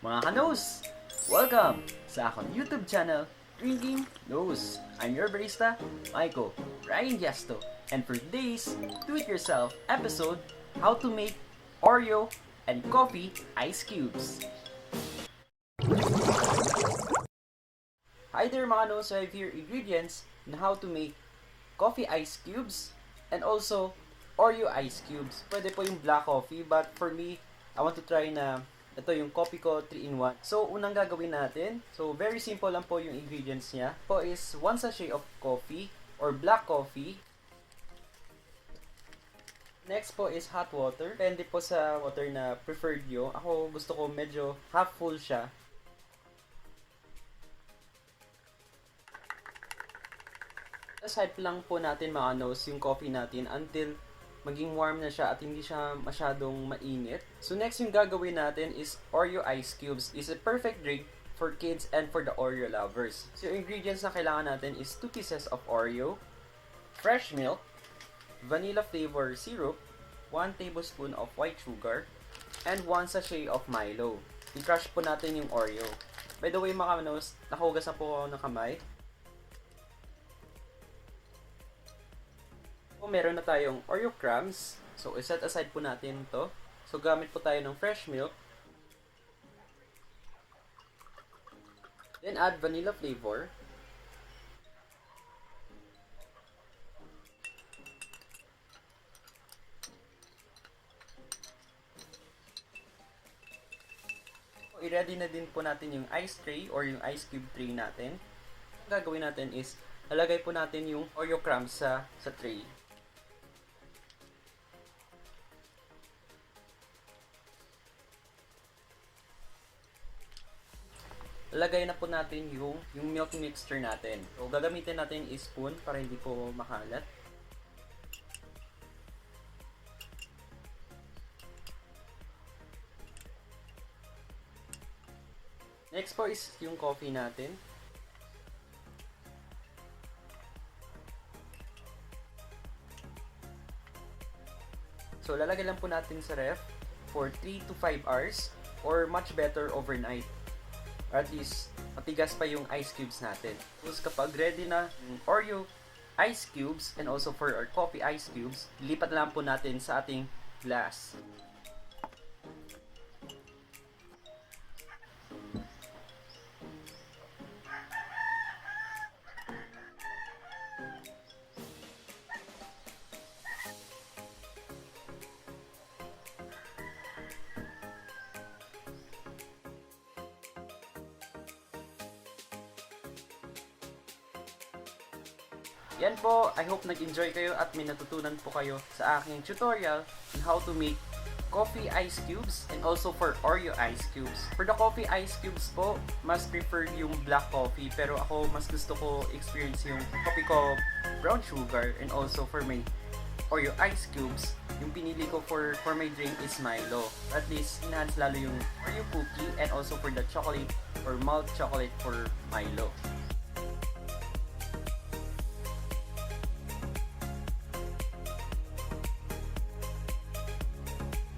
Mga kanos, welcome sa akong YouTube channel, Drinking Nose. I'm your barista, Michael Ryan Gesto. And for today's do-it-yourself episode, how to make Oreo and coffee ice cubes. Hi there mga kanos, I have here ingredients on how to make coffee ice cubes and also Oreo ice cubes. Pwede po yung black coffee, but for me, I want to try na ito yung coffee ko 3-in-1. So, unang gagawin natin, so very simple lang po yung ingredients niya. Po is 1 sachet of coffee or black coffee. Next po is hot water. Depende po sa water na preferred nyo. Ako gusto ko medyo half full siya. Aside lang po natin maanos yung coffee natin until maging warm na siya at hindi siya masyadong mainit. So next yung gagawin natin is Oreo ice cubes. Is a perfect drink for kids and for the Oreo lovers. So yung ingredients na kailangan natin is 2 pieces of Oreo, fresh milk, vanilla flavor syrup, 1 tablespoon of white sugar, and 1 sachet of Milo. I-crush po natin yung Oreo. By the way mga kanos, nakahugas na po ako ng kamay. Meron na tayong Oreo crumbs. So, iset aside po natin to. So, gamit po tayo ng fresh milk. Then, add vanilla flavor. So, i-ready na din po natin yung ice tray or yung ice cube tray natin. Ang gagawin natin is, lalagay po natin yung Oreo crumbs sa tray. Lagay na po natin yung milk mixture natin. So, gagamitin natin yung spoon para hindi po makalat. Next po is yung coffee natin. So, lalagay lang po natin sa ref for 3 to 5 hours or much better overnight. Or at least, matigas pa yung ice cubes natin. Tapos kapag ready na yung Oreo ice cubes and also for our coffee ice cubes, lipat lang po natin sa ating glass. Yan po, I hope nag-enjoy kayo at may natutunan po kayo sa aking tutorial on how to make coffee ice cubes and also for Oreo ice cubes. For the coffee ice cubes po, mas prefer yung black coffee pero ako mas gusto ko experience yung coffee ko brown sugar and also for my Oreo ice cubes, yung pinili ko for my drink is Milo. At least, enhance lalo yung Oreo cookie and also for the chocolate or malt chocolate for Milo.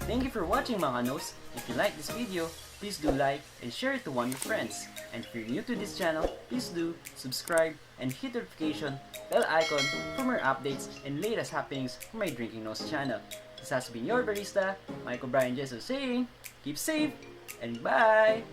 Thank you for watching mga kanos. If you like this video, please do like and share it to one of your friends. And if you're new to this channel, please do subscribe and hit the notification bell icon for more updates and latest happenings for my Drinking Nose channel. This has been your barista, Michael Brian Jesus saying, keep safe and bye!